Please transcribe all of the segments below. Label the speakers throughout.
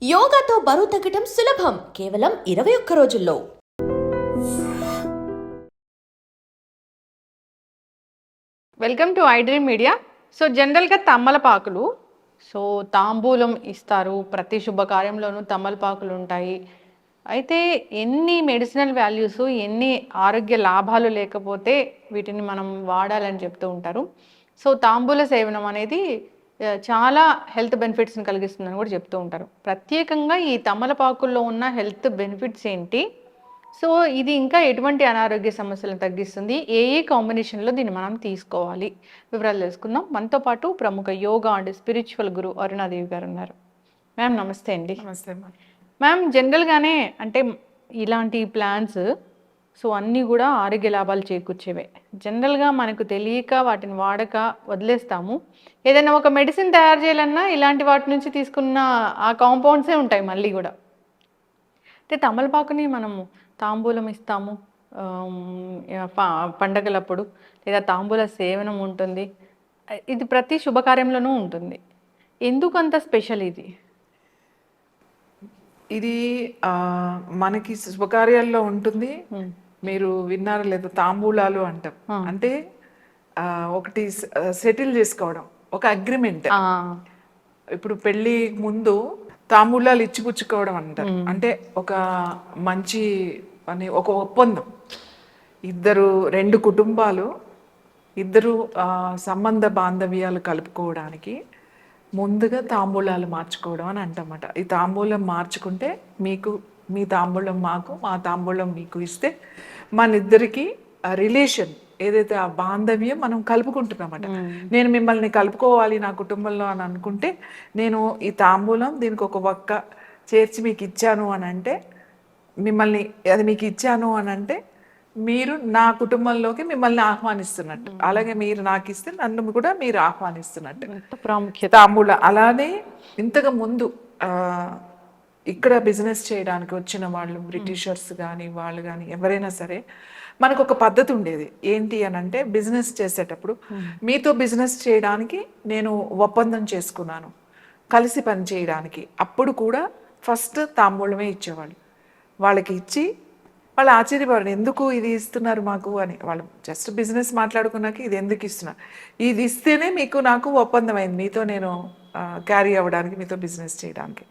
Speaker 1: యోగాతో బరువు తగ్గటం సులభం కేవలం 21 రోజుల్లో.
Speaker 2: Welcome to iDream media. So జనరల్గా తమలపాకులు తాంబూలం ఇస్తారు, ప్రతి శుభకార్యంలోనూ తమలపాకులు ఉంటాయి. అయితే ఎన్ని మెడిసినల్ వాల్యూస్, ఎన్ని ఆరోగ్య లాభాలు లేకపోతే వీటిని మనం వాడాలని చెప్తూ ఉంటారు. సో తాంబూల సేవనం అనేది చాలా హెల్త్ బెనిఫిట్స్ని కలిగిస్తుందని కూడా చెప్తూ ఉంటారు. ప్రత్యేకంగా ఈ తమలపాకుల్లో ఉన్న హెల్త్ బెనిఫిట్స్ ఏంటి, సో ఇది ఇంకా ఎటువంటి అనారోగ్య సమస్యలను తగ్గిస్తుంది, ఏ కాంబినేషన్లో దీన్ని మనం తీసుకోవాలి, వివరాలు తెలుసుకుందాం. మనతో పాటు ప్రముఖ యోగా అండ్ స్పిరిచువల్ గురు అరుణాదేవి గారు ఉన్నారు. మ్యామ్ నమస్తే అండి.
Speaker 3: నమస్తే
Speaker 2: మ్యామ్, జనరల్గానే అంటే ఇలాంటి ప్లాన్స్ అన్నీ కూడా ఆరోగ్య లాభాలు చేకూర్చేవే. జనరల్గా మనకు తెలియక వాటిని వాడక వదిలేస్తాము. ఏదైనా ఒక మెడిసిన్ తయారు చేయాలన్నా ఇలాంటి వాటి నుంచి తీసుకున్న ఆ కాంపౌండ్సే ఉంటాయి మళ్ళీ కూడా. అంటే తమలపాకుని మనము తాంబూలం ఇస్తాము పండగలప్పుడు, లేదా తాంబూల సేవనం ఉంటుంది, ఇది ప్రతి శుభకార్యంలోనూ ఉంటుంది. ఎందుకు అంత స్పెషల్ ఇది?
Speaker 3: ఇది మనకి శుభకార్యాల్లో ఉంటుంది. మీరు విన్నారో లేదో, తాంబూలాలు అంటాం. అంటే ఒకటి సెటిల్ చేసుకోవడం, ఒక అగ్రిమెంట్. ఇప్పుడు పెళ్ళి ముందు తాంబూలాలు ఇచ్చిపుచ్చుకోవడం అంటారు. అంటే ఒక మంచి అని ఒక ఒప్పందం. రెండు కుటుంబాలు, ఇద్దరు సంబంధ బాంధవ్యాలు కలుపుకోవడానికి ముందుగా తాంబూలాలు మార్చుకోవడం అని అంటమాట. ఈ తాంబూలం మార్చుకుంటే మీకు, మీ తాంబూలం మాకు, మా తాంబూలం మీకు ఇస్తే మన ఇద్దరికి రిలేషన్ ఏదైతే ఆ బాంధవ్యం మనం కలుపుకుంటున్నామట. నేను మిమ్మల్ని కలుపుకోవాలి నా కుటుంబంలో అని అనుకుంటే, నేను ఈ తాంబూలం దీనికి ఒక వక్క చేర్చి మీకు ఇచ్చాను అని అంటే, మిమ్మల్ని అది మీకు ఇచ్చాను అని అంటే మీరు నా కుటుంబంలోకి మిమ్మల్ని ఆహ్వానిస్తున్నట్టు, అలాగే మీరు నాకు ఇస్తే నన్ను కూడా మీరు ఆహ్వానిస్తున్నట్టు ప్రాముఖ్యత తాంబూల. అలానే ఇంతకు ముందు ఇక్కడ బిజినెస్ చేయడానికి వచ్చిన వాళ్ళు, బ్రిటిషర్స్ కానీ వాళ్ళు కానీ ఎవరైనా సరే, మనకు ఒక పద్ధతి ఉండేది. ఏంటి అని అంటే, బిజినెస్ చేసేటప్పుడు మీతో బిజినెస్ చేయడానికి నేను ఒప్పందం చేసుకున్నాను, కలిసి పని చేయడానికి. అప్పుడు కూడా ఫస్ట్ తాంబూలమే ఇచ్చేవాళ్ళు. వాళ్ళకి ఇచ్చి వాళ్ళు ఆశ్చర్యపడారు, ఎందుకు ఇది ఇస్తున్నారు మాకు అని. వాళ్ళు జస్ట్ బిజినెస్ మాట్లాడుకున్నాక ఇది ఎందుకు ఇస్తున్నారు, ఇది ఇస్తేనే మీకు నాకు ఒప్పందం అయింది, మీతో నేను క్యారీ అవ్వడానికి, మీతో బిజినెస్ చేయడానికి.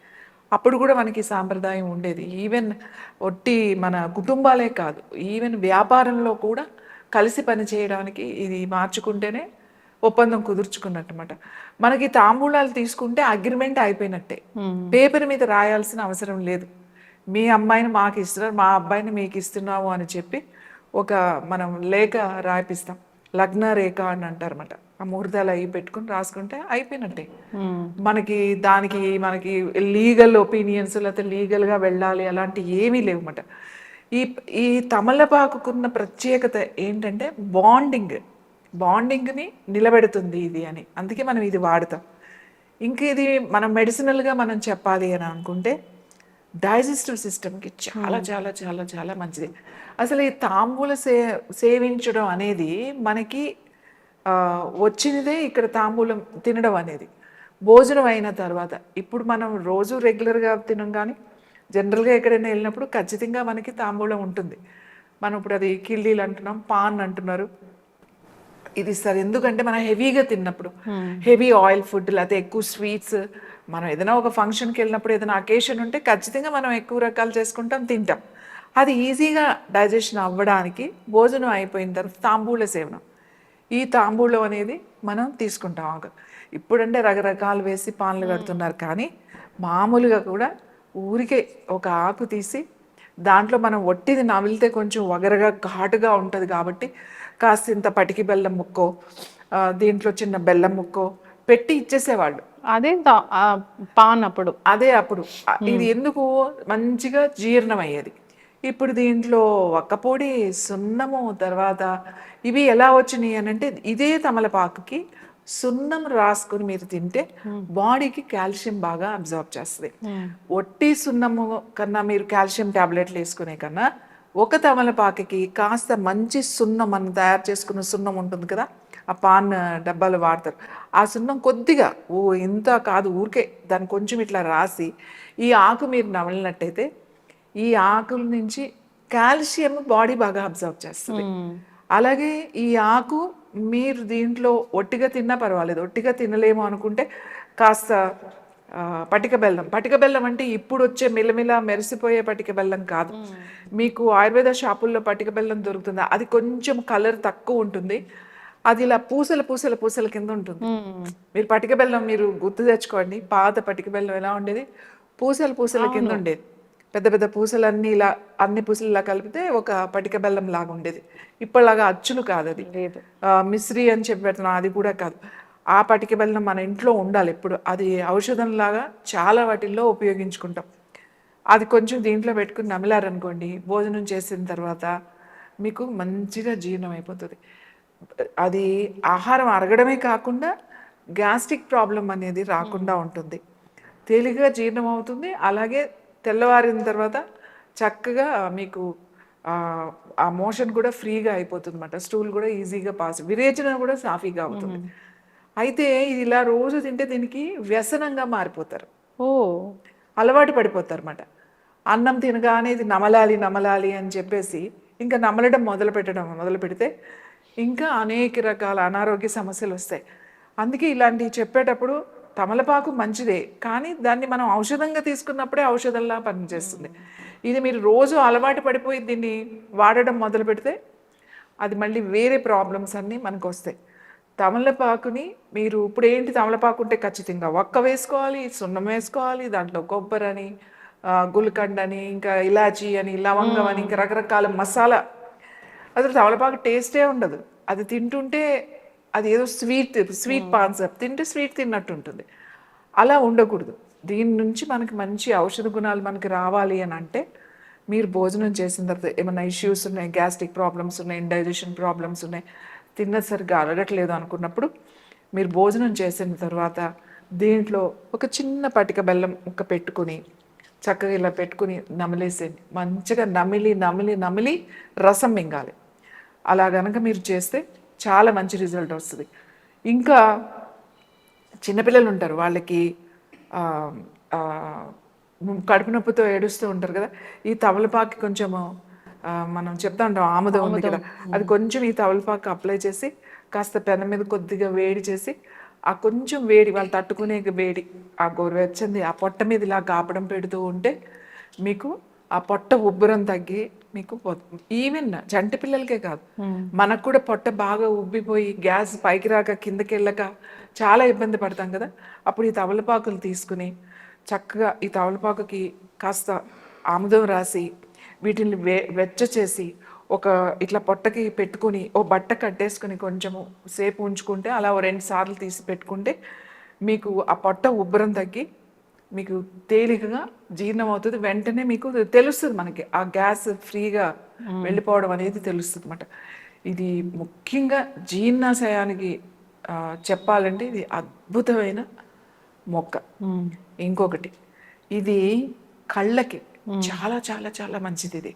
Speaker 3: అప్పుడు కూడా మనకి సాంప్రదాయం ఉండేది. ఈవెన్ ఒట్టి మన కుటుంబాలే కాదు, ఈవెన్ వ్యాపారంలో కూడా కలిసి పని చేయడానికి ఇది మార్చుకుంటేనే ఒప్పందం కుదుర్చుకున్నట్టమాట. మనకి తాంబూలాలు తీసుకుంటే అగ్రిమెంట్ అయిపోయినట్టే, పేపర్ మీద రాయాల్సిన అవసరం లేదు. మీ అమ్మాయిని మాకు ఇస్తున్నారు, మా అబ్బాయిని మీకు ఇస్తున్నాము అని చెప్పి ఒక మనం లేఖ రాయిపిస్తాం, లగ్న రేఖ అని అంటారన్నమాట. ఆ ముహూర్తాలు అవి పెట్టుకుని రాసుకుంటే అయిపోయినట్టే. మనకి దానికి మనకి లీగల్ ఒపీనియన్స్ లేకపోతే లీగల్గా వెళ్ళాలి అలాంటి ఏమీ లేవన్నమాట. ఈ తమలపాకుకున్న ప్రత్యేకత ఏంటంటే బాండింగ్ని నిలబెడుతుంది ఇది అని. అందుకే మనం ఇది వాడతాం. ఇంక ఇది మనం మెడిసినల్గా మనం చెప్పాలి అని అనుకుంటే, డైజెస్టివ్ సిస్టమ్కి చాలా చాలా చాలా చాలా మంచిది. అసలు ఈ తాంబూల సేవించడం అనేది మనకి వచ్చినదే ఇక్కడ తాంబూలం తినడం అనేది. భోజనం అయిన తర్వాత, ఇప్పుడు మనం రోజు రెగ్యులర్గా తినం కానీ జనరల్గా ఎక్కడైనా వెళ్ళినప్పుడు ఖచ్చితంగా మనకి తాంబూలం ఉంటుంది. మనం ఇప్పుడు అది కిళ్ళీలు అంటున్నాం, పాన్ అంటున్నారు, ఇది ఇస్తారు. ఎందుకంటే మనం హెవీగా తిన్నప్పుడు, హెవీ ఆయిల్ ఫుడ్ లేకపోతే ఎక్కువ స్వీట్స్, మనం ఏదైనా ఒక ఫంక్షన్కి వెళ్ళినప్పుడు, ఏదైనా అకేషన్ ఉంటే ఖచ్చితంగా మనం ఎక్కువ రకాలు చేసుకుంటాం, తింటాం. అది ఈజీగా డైజెషన్ అవ్వడానికి భోజనం అయిపోయిన తర్వాత తాంబూల సేవనం, ఈ తాంబూలం అనేది మనం తీసుకుంటాం. ఇప్పుడంటే రకరకాలు వేసి పాన్లు కడుతున్నారు, కానీ మామూలుగా కూడా ఊరికే ఒక ఆకు తీసి దాంట్లో మనం ఒట్టిది నమిలితే కొంచెం వగరగా ఘాటుగా ఉంటుంది కాబట్టి కాస్త ఇంత పటికి బెల్లం ముక్కో, దీంట్లో చిన్న బెల్లం ముక్కో పెట్టి ఇచ్చేసేవాళ్ళు.
Speaker 2: అదే పాన్ అప్పుడు,
Speaker 3: అప్పుడు ఇది ఎందుకు మంచిగా జీర్ణం అయ్యేది. ఇప్పుడు దీంట్లో ఒక్కపొడి, సున్నము, తర్వాత ఇవి ఎలా వచ్చినాయి అని అంటే, ఇదే తమలపాకుకి సున్నం రాసుకుని మీరు తింటే బాడీకి కాల్షియం బాగా అబ్జర్వ్ చేస్తుంది. ఒట్టి సున్నము కన్నా మీరు కాల్షియం ట్యాబ్లెట్లు వేసుకునే కన్నా ఒక తమలపాకుకి కాస్త మంచి సున్నం, మనం తయారు చేసుకున్న సున్నం ఉంటుంది కదా, ఆ పాన్ డబ్బాలు వాడతారు. ఆ సున్నం కొద్దిగా ఇంత కాదు, ఊరికే దాన్ని కొంచెం ఇట్లా రాసి ఈ ఆకు మీరు నమిలినట్టయితే ఈ ఆకుల నుంచి కాల్షియం బాడీ బాగా అబ్జర్వ్ చేస్తుంది. అలాగే ఈ ఆకు మీరు దీంట్లో ఒట్టిగా తిన్నా పర్వాలేదు, ఒట్టిగా తినలేము అనుకుంటే కాస్త పటిక బెల్లం అంటే ఇప్పుడు వచ్చే మిలమిల మెరిసిపోయే పటిక బెల్లం కాదు. మీకు ఆయుర్వేద షాపుల్లో పటిక బెల్లం దొరుకుతుంది, అది కొంచెం కలర్ తక్కువ ఉంటుంది, అది ఇలా పూసల పూసల పూసల కింద ఉంటుంది. మీరు పటిక బెల్లం మీరు గుర్తు తెచ్చుకోండి, పాత పటిక బెల్లం ఎలా ఉండేది, పూసల పూసల కింద ఉండేది. పెద్ద పెద్ద పూసలన్నీ ఇలా అన్ని పూసలు ఇలా కలిపితే ఒక పటిక బెల్లం లాగా ఉండేది. ఇప్పటిలాగా అచ్చులు కాదు, అది మిశ్రీ అని చెప్పి పెడుతున్నాం, అది కూడా కాదు. ఆ పటిక బెల్లం మన ఇంట్లో ఉండాలి ఎప్పుడు, అది ఔషధంలాగా చాలా వాటిల్లో ఉపయోగించుకుంటాం. అది కొంచెం దీంట్లో పెట్టుకుని నమిలారనుకోండి, భోజనం చేసిన తర్వాత మీకు మంచిగా జీర్ణం అయిపోతుంది. అది ఆహారం అరగడమే కాకుండా గ్యాస్ట్రిక్ ప్రాబ్లం అనేది రాకుండా ఉంటుంది, తేలిగ్గా జీర్ణం అవుతుంది. అలాగే తెల్లవారిన తర్వాత చక్కగా మీకు ఆ మోషన్ కూడా ఫ్రీగా అయిపోతుంది అన్నమాట, స్టూల్ కూడా ఈజీగా పాస్, విరేచన కూడా సాఫీగా అవుతుంది. అయితే ఇది ఇలా రోజు తింటే దీనికి వ్యసనంగా మారిపోతారు, అలవాటు పడిపోతారు అన్నమాట. అన్నం తినగానే ఇది నమలాలి నమలాలి అని చెప్పేసి ఇంకా నమలడం మొదలు పెడితే ఇంకా అనేక రకాల అనారోగ్య సమస్యలు వస్తాయి. అందుకే ఇలాంటివి చెప్పేటప్పుడు తమలపాకు మంచిదే, కానీ దాన్ని మనం ఔషధంగా తీసుకున్నప్పుడే ఔషధంలా పనిచేస్తుంది. ఇది మీరు రోజు అలవాటు పడిపోయి దీన్ని వాడడం మొదలు పెడితే అది మళ్ళీ వేరే ప్రాబ్లమ్స్ అన్నీ మనకు వస్తాయి. తమలపాకుని మీరు ఇప్పుడు ఏంటి, తమలపాకు ఉంటే ఖచ్చితంగా ఒక్క వేసుకోవాలి, సున్నం వేసుకోవాలి, దాంట్లో కొబ్బరి అని, గుల్కండ్ అని, ఇంకా ఇలాచీ అని, లవంగం అని, ఇంకా రకరకాల మసాలా. అసలు తమలపాకు టేస్టే ఉండదు, అది తింటుంటే అది ఏదో స్వీట్ కాన్సెప్ట్, తింటే స్వీట్ తిన్నట్టు ఉంటుంది. అలా ఉండకూడదు. దీని నుంచి మనకి మంచి ఔషధ గుణాలు మనకి రావాలి అని అంటే మీరు భోజనం చేసిన తర్వాత ఏమైనా ఇష్యూస్ ఉన్నాయి, గ్యాస్ట్రిక్ ప్రాబ్లమ్స్ ఉన్నాయి, ఇండైజెషన్ ప్రాబ్లమ్స్ ఉన్నాయి, తిన్నది సరిగ్గా అరగట్లేదు అనుకున్నప్పుడు మీరు భోజనం చేసిన తర్వాత దీంట్లో ఒక చిన్న పటిక బెల్లం ముక్క పెట్టుకుని చక్కగా ఇలా పెట్టుకుని నమిలేసేయండి. మంచిగా నమిలి నమిలి నమిలి రసం మింగాలి. అలా కనుక మీరు చేస్తే చాలా మంచి రిజల్ట్ వస్తుంది. ఇంకా చిన్నపిల్లలు ఉంటారు, వాళ్ళకి కడుపు నొప్పితో ఏడుస్తూ ఉంటారు కదా, ఈ తమలపాకు కొంచెము మనం చెప్తా ఉంటాం ఆముదం ఉంది కదా, అది కొంచెం ఈ తమలపాకు అప్లై చేసి కాస్త పెనం మీద కొద్దిగా వేడి చేసి ఆ కొంచెం వేడి వాళ్ళు తట్టుకునే వేడి ఆ గోరువెచ్చంది ఆ పొట్ట మీద ఇలా కాపడం పెడుతూ ఉంటే మీకు ఆ పొట్ట ఉబ్బరం తగ్గి మీకు ఈవెన్ చంటి పిల్లలకే కాదు, మనకు కూడా పొట్ట బాగా ఉబ్బిపోయి గ్యాస్ పైకి రాక కిందకి వెళ్ళక చాలా ఇబ్బంది పడతాం కదా, అప్పుడు ఈ తమలపాకులు తీసుకుని చక్కగా ఈ తమలపాకుకి కాస్త ఆముదం రాసి వీటిని వెచ్చ చేసి ఒక ఇట్లా పొట్టకి పెట్టుకుని ఓ బట్ట కట్టేసుకుని కొంచెము సేపు ఉంచుకుంటే అలా ఓ 2 సార్లు తీసి పెట్టుకుంటే మీకు ఆ పొట్ట ఉబ్బరం తగ్గి మీకు తేలికగా జీర్ణం అవుతుంది. వెంటనే మీకు తెలుస్తుంది, మనకి ఆ గ్యాస్ ఫ్రీగా వెళ్ళిపోవడం అనేది తెలుస్తుంది అన్నమాట. ఇది ముఖ్యంగా జీర్ణాశయానికి చెప్పాలంటే ఇది అద్భుతమైన మొక్క. ఇంకొకటి ఇది కళ్ళకి చాలా చాలా చాలా మంచిది. ఇది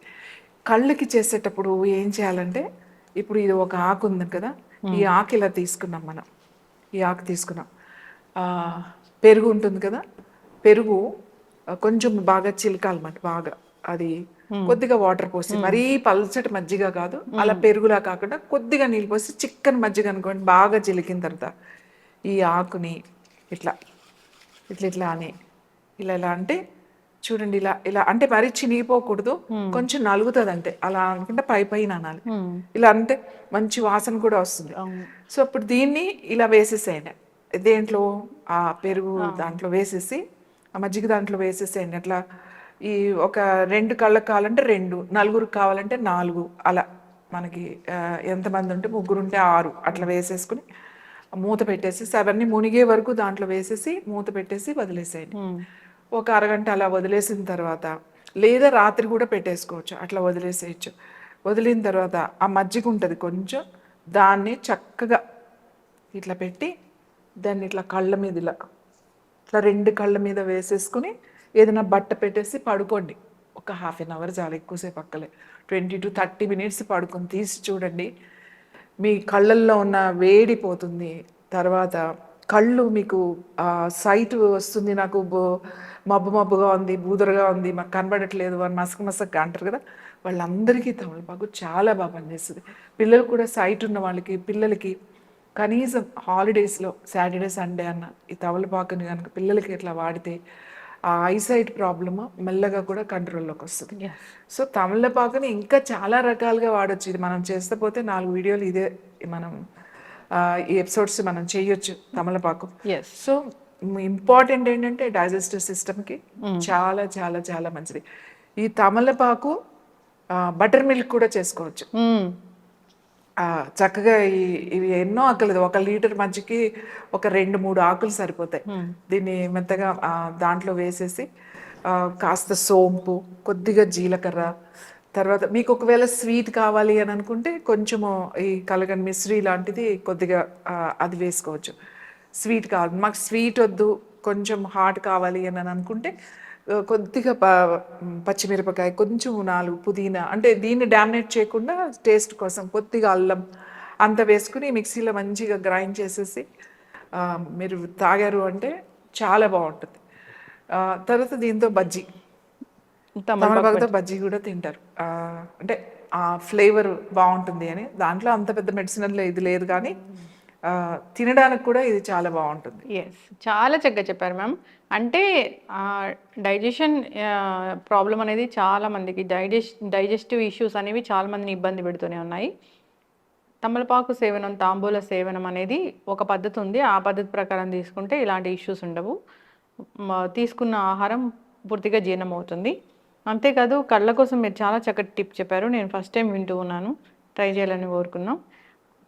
Speaker 3: కళ్ళకి చేసేటప్పుడు ఏం చేయాలంటే, ఇప్పుడు ఇది ఒక ఆకు ఉంది కదా, ఈ ఆకు ఇలా తీసుకున్నాం మనం, ఈ ఆకు తీసుకున్నాం, పెరుగు ఉంటుంది కదా, పెరుగు కొంచెం బాగా చిలకాలన్నమాట, బాగా అది కొద్దిగా వాటర్ పోసి, మరీ పల్చటి మజ్జిగ కాదు, అలా పెరుగులా కాకుండా కొద్దిగా నీళ్ళు పోసి చిక్కని మజ్జిగ అనుకోండి, బాగా చిలికిన తర్వాత ఈ ఆకుని ఇట్లా ఇట్లా ఇట్లా అని ఇలా అంటే చూడండి, ఇలా ఇలా అంటే మరీ చినిగిపోకూడదు, కొంచెం నలుగుతుంది అంటే, అలా అనుకుంటే పైన అనాలి. ఇలా అంటే మంచి వాసన కూడా వస్తుంది. సో అప్పుడు దీన్ని ఇలా వేసేసేయండి, దేంట్లో ఆ పెరుగు దాంట్లో వేసేసి ఆ మజ్జిగ దాంట్లో వేసేసేయండి. అట్లా ఈ ఒక 2 కళ్ళకు కావాలంటే 2, నలుగురికి కావాలంటే 4, అలా మనకి ఎంతమంది ఉంటే 3 ఉంటే 6 అట్లా వేసేసుకుని మూత పెట్టేసి అవన్నీ మునిగే వరకు దాంట్లో వేసేసి మూత పెట్టేసి వదిలేసేయండి. ఒక అరగంట అలా వదిలేసిన తర్వాత, లేదా రాత్రి కూడా పెట్టేసుకోవచ్చు, అట్లా వదిలేసేయచ్చు. వదిలిన తర్వాత ఆ మజ్జిగ ఉంటుంది కొంచెం, దాన్ని చక్కగా ఇట్లా పెట్టి దాన్ని ఇట్లా కళ్ళ మీద ఇట్లా 2 కళ్ళ మీద వేసేసుకుని ఏదైనా బట్ట పెట్టేసి పడుకోండి. ఒక ½ an hour చాలు, ఎక్కువసేపు అక్కలే, 20 to 30 minutes పడుకొని తీసి చూడండి, మీ కళ్ళల్లో ఉన్న వేడి పోతుంది. తర్వాత కళ్ళు మీకు సైట్ వస్తుంది. నాకు మబ్బు మబ్బుగా ఉంది, బూదరగా ఉంది, మాకు కనబడట్లేదు అని మసకగా అంటారు కదా, వాళ్ళందరికీ తమలపాకు చాలా బాగా పనిచేస్తుంది. పిల్లలు కూడా సైట్ ఉన్న వాళ్ళకి, పిల్లలకి కనీసం హాలిడేస్లో సాటర్డే సండే అన్న ఈ తమలపాకుని కనుక పిల్లలకి ఇట్లా వాడితే ఆ ఐసైట్ ప్రాబ్లమ్ మెల్లగా కూడా కంట్రోల్లోకి వస్తుంది. సో తమలపాకుని ఇంకా చాలా రకాలుగా వాడచ్చు. ఇది మనం చేస్తే పోతే 4 వీడియోలు ఇదే మనం ఈ ఎపిసోడ్స్ మనం చేయొచ్చు తమలపాకు. సో ఇంపార్టెంట్ ఏంటంటే డైజెస్టివ్ సిస్టమ్కి చాలా చాలా చాలా మంచిది. ఈ తమలపాకు బటర్ మిల్క్ కూడా చేసుకోవచ్చు. చక్కగా ఇవి ఎన్నో ఆకులు, 1 లీటర్ మజ్జికి ఒక 2-3 ఆకులు సరిపోతాయి. దీన్ని మెత్తగా దాంట్లో వేసేసి కాస్త సోంపు, కొద్దిగా జీలకర్ర, తర్వాత మీకు ఒకవేళ స్వీట్ కావాలి అని అనుకుంటే కొంచెము ఈ కలగన్ మిశ్రీ లాంటిది కొద్దిగా అది వేసుకోవచ్చు. స్వీట్ కావాలి, మాకు స్వీట్ వద్దు కొంచెం హాట్ కావాలి అని అనుకుంటే కొద్దిగా పచ్చిమిరపకాయ, కొంచెం 4 పుదీనా, అంటే దీన్ని డామినేట్ చేయకుండా టేస్ట్ కోసం కొద్దిగా అల్లం అంత వేసుకుని మిక్సీలో మంచిగా గ్రైండ్ చేసేసి మీరు తాగారు అంటే చాలా బాగుంటుంది. తర్వాత దీంతో బజ్జీ, తమలపాకుతో బజ్జీ కూడా తింటారు. అంటే ఆ ఫ్లేవర్ బాగుంటుంది అని. దాంట్లో అంత పెద్ద మెడిసినల్ ఇది లేదు, కానీ తినడానికి కూడా ఇది చాలా బాగుంటుంది.
Speaker 2: ఎస్, చాలా చక్కగా చెప్పారు మ్యామ్. అంటే డైజెషన్ ప్రాబ్లం అనేది చాలా మందికి, డైజెస్టివ్ ఇష్యూస్ అనేవి చాలా మందిని ఇబ్బంది పెడుతూనే ఉన్నాయి. తమలపాకు సేవనం, తాంబూల సేవనం అనేది ఒక పద్ధతి ఉంది. ఆ పద్ధతి ప్రకారం తీసుకుంటే ఇలాంటి ఇష్యూస్ ఉండవు. తీసుకున్న ఆహారం పూర్తిగా జీర్ణం అవుతుంది. అంతేకాదు కళ్ళ కోసం మీరు చాలా చక్కటి టిప్ చెప్పారు. నేను ఫస్ట్ టైం వింటూ ఉన్నాను, ట్రై చేయాలని కోరుకున్నాం.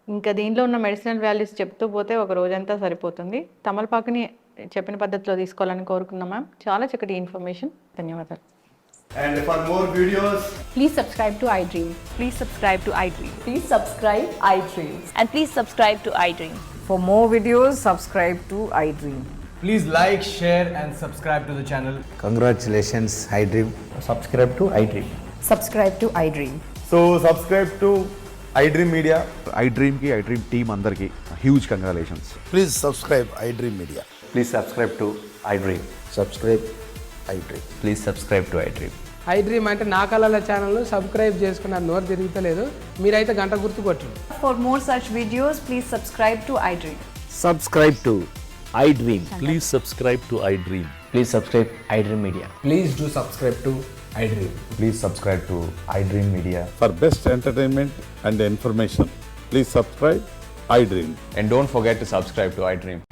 Speaker 2: ఇంకా దీనిలో ఉన్న మెడిసినల్ వాల్యూస్ చెప్తూ పోతే ఒక రోజంతా సరిపోతుంది. తమలపాకుని చెప్పిన పద్ధతిలో తీసుకోవాలని కోరుకున్నాం మ్యామ్. చాలా చక్కటి ఇన్ఫర్మేషన్, ధన్యవాదాలు.
Speaker 4: And for more videos,
Speaker 5: Please subscribe to iDream. Please subscribe to iDream.
Speaker 1: Please subscribe iDream.
Speaker 5: And please subscribe to iDream.
Speaker 6: For more videos, subscribe to iDream.
Speaker 4: please like, share and subscribe to the channel.
Speaker 7: Congratulations, iDream.
Speaker 8: Subscribe to iDream.
Speaker 6: Subscribe to iDream.
Speaker 8: So subscribe to iDream Media.
Speaker 9: iDream team andarki huge congratulations.
Speaker 7: Please subscribe iDream Media.
Speaker 8: Please subscribe to iDream.
Speaker 7: Subscribe iDream.
Speaker 8: Please subscribe to iDream.
Speaker 10: iDream అంటే నా కళల ఛానల్ను subscribe చేసుకున్న నోరు తిరుగుతలేదు, మీరైతే గంట గుర్తు కొట్టండి.
Speaker 6: For more such videos, please subscribe to iDream.
Speaker 7: Subscribe to iDream.
Speaker 8: Please subscribe to iDream. Please subscribe iDream Media.
Speaker 4: Please do subscribe to iDream.
Speaker 8: Please subscribe to iDream Media.
Speaker 9: For best entertainment and information, please subscribe iDream.
Speaker 8: And don't forget to subscribe to iDream.